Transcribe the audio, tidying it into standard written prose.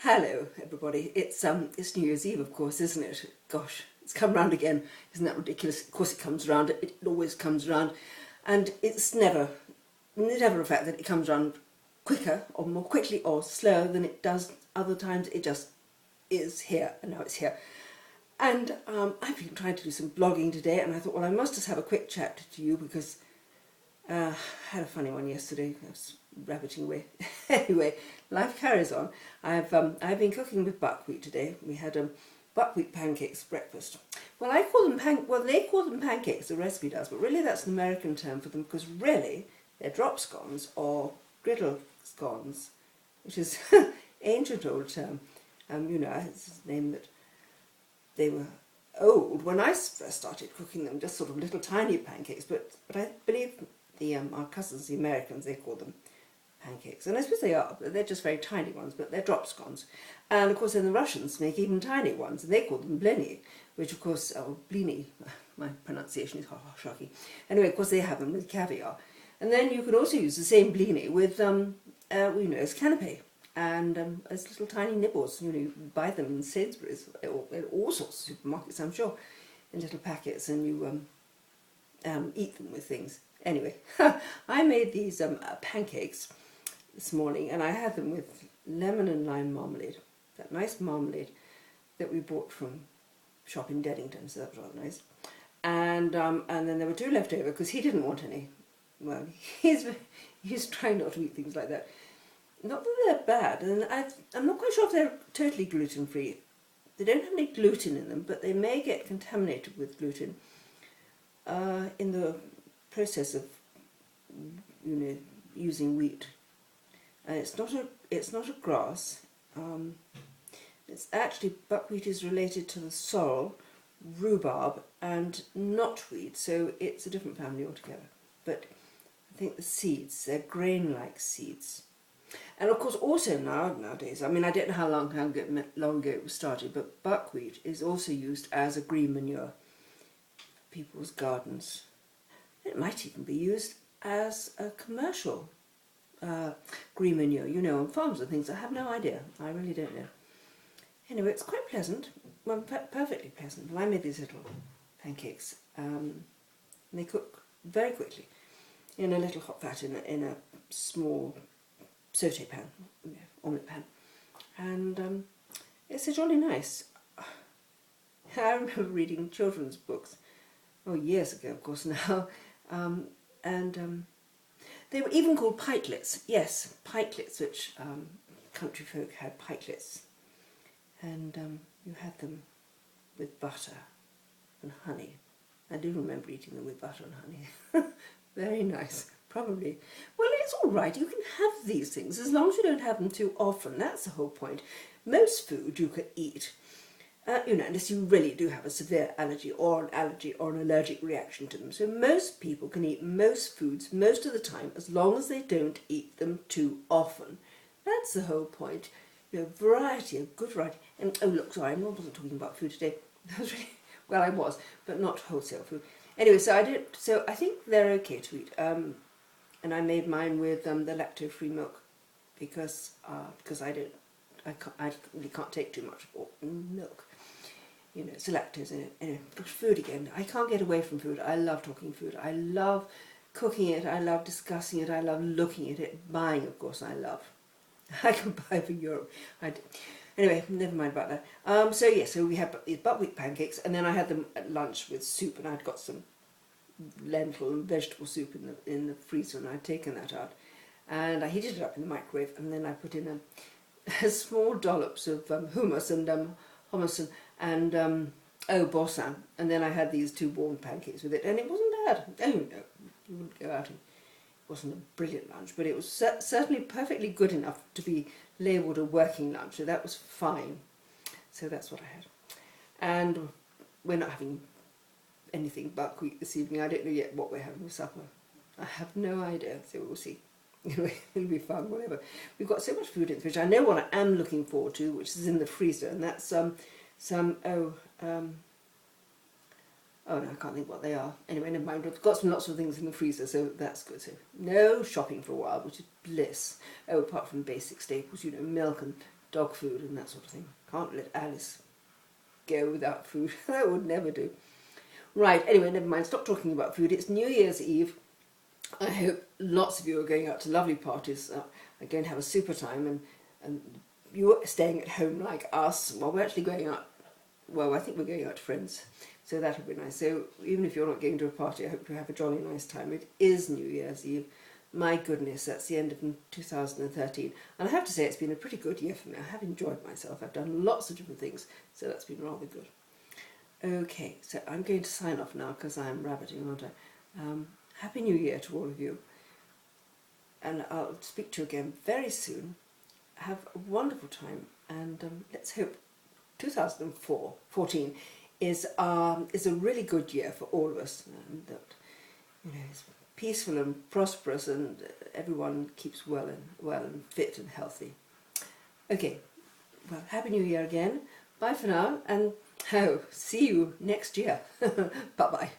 Hello, everybody. It's New Year's Eve, of course, isn't it? Gosh, it's come round again. Isn't that ridiculous? Of course, it comes round. It always comes round, and it's never a fact that it comes round quicker or more quickly or slower than it does other times. It just is here, and now it's here. And I've been trying to do some blogging today, and I thought, well, I must just have a quick chat to you because I had a funny one yesterday. I was rabbiting away. Anyway, life carries on. I've been cooking with buckwheat today. We had buckwheat pancakes for breakfast. Well, they call them pancakes. The recipe does, but really that's an American term for them because really they're drop scones or griddle scones, which is ancient old term. It's a name that they were old when I first started cooking them, just sort of little tiny pancakes. But I believe our cousins, the Americans, they call them pancakes, and I suppose they are, but they're just very tiny ones, but they're drop scones. And of course then the Russians make even tiny ones, and they call them blini, which of course, blini, my pronunciation is shocking. Anyway, of course they have them with caviar. And then you can also use the same blini with, as canapé, and as little tiny nibbles. You buy them in Sainsbury's, or in all sorts of supermarkets, I'm sure, in little packets, and you eat them with things. Anyway, I made these pancakes this morning, and I had them with lemon and lime marmalade, that nice marmalade that we bought from shop in Deddington, so that was rather nice. And then there were two left over because he didn't want any. Well, he's trying not to eat things like that. Not that they're bad, and I'm not quite sure if they're totally gluten-free. They don't have any gluten in them, but they may get contaminated with gluten in the process of using wheat. And it's not a grass. It's actually, buckwheat is related to the sorrel, rhubarb, and knotweed, so it's a different family altogether. But I think the seeds, they're grain-like seeds. And of course also nowadays, I don't know how long ago it was started, but buckwheat is also used as a green manure for people's gardens. It might even be used as a commercial green manure, on farms and things. I have no idea. I really don't know. Anyway, it's quite pleasant. Well, perfectly pleasant. Well, I made these little pancakes. And they cook very quickly in a little hot fat in a small saute pan, omelette pan. And it's jolly nice. I remember reading children's books, years ago, of course, now. They were even called pikelets. Yes, pikelets, which country folk had pikelets. And you had them with butter and honey. I do remember eating them with butter and honey. Very nice, probably. Well, it's all right. You can have these things as long as you don't have them too often. That's the whole point. Most food you can eat, unless you really do have a severe allergy or an allergic reaction to them. So most people can eat most foods most of the time as long as they don't eat them too often. That's the whole point. Variety, a good variety. And sorry, I wasn't talking about food today. Well, I was, but not wholesale food. Anyway, so I think they're okay to eat. And I made mine with the lactose-free milk because I really can't take too much milk. It's lactose in it. Anyway, food again. I can't get away from food. I love talking food. I love cooking it. I love discussing it. I love looking at it. Buying, of course, I love. I can buy for Europe. Anyway, never mind about that. So we had these buckwheat pancakes, and then I had them at lunch with soup, and I'd got some lentil and vegetable soup in the freezer, and I'd taken that out, and I heated it up in the microwave, and then I put in a small dollops of hummus and boursin, and then I had these two warm pancakes with it, and it wasn't bad. Oh no, you wouldn't go out and it wasn't a brilliant lunch, but it was certainly perfectly good enough to be labelled a working lunch, so that was fine. So that's what I had. And we're not having anything buckwheat this evening. I don't know yet what we're having for supper. I have no idea, so we'll see. It'll be fun, whatever. We've got so much food in the fridge. I know what I am looking forward to, which is in the freezer, and that's oh no, I can't think what they are. Anyway, never mind. I've got lots of things in the freezer, so that's good. So no shopping for a while, which is bliss. Oh, apart from basic staples, milk and dog food and that sort of thing. Can't let Alice go without food. That would never do. Right, anyway, never mind, stop talking about food. It's New Year's Eve. I hope lots of you are going out to lovely parties, are going to have a super time, and you're staying at home like us. Well, we're actually going out, well, I think we're going out to friends, so that'll be nice. So even if you're not going to a party, I hope you have a jolly nice time. It is New Year's Eve. My goodness, that's the end of 2013. And I have to say it's been a pretty good year for me. I have enjoyed myself. I've done lots of different things, so that's been rather good. Okay, so I'm going to sign off now because I'm rabbiting, aren't I? Happy New Year to all of you. And I'll speak to you again very soon. Have a wonderful time, and let's hope 2014 is a really good year for all of us, and that, you know, it's peaceful and prosperous, and everyone keeps well and fit and healthy. Okay, well, Happy New Year again. Bye for now, and see you next year. Bye bye.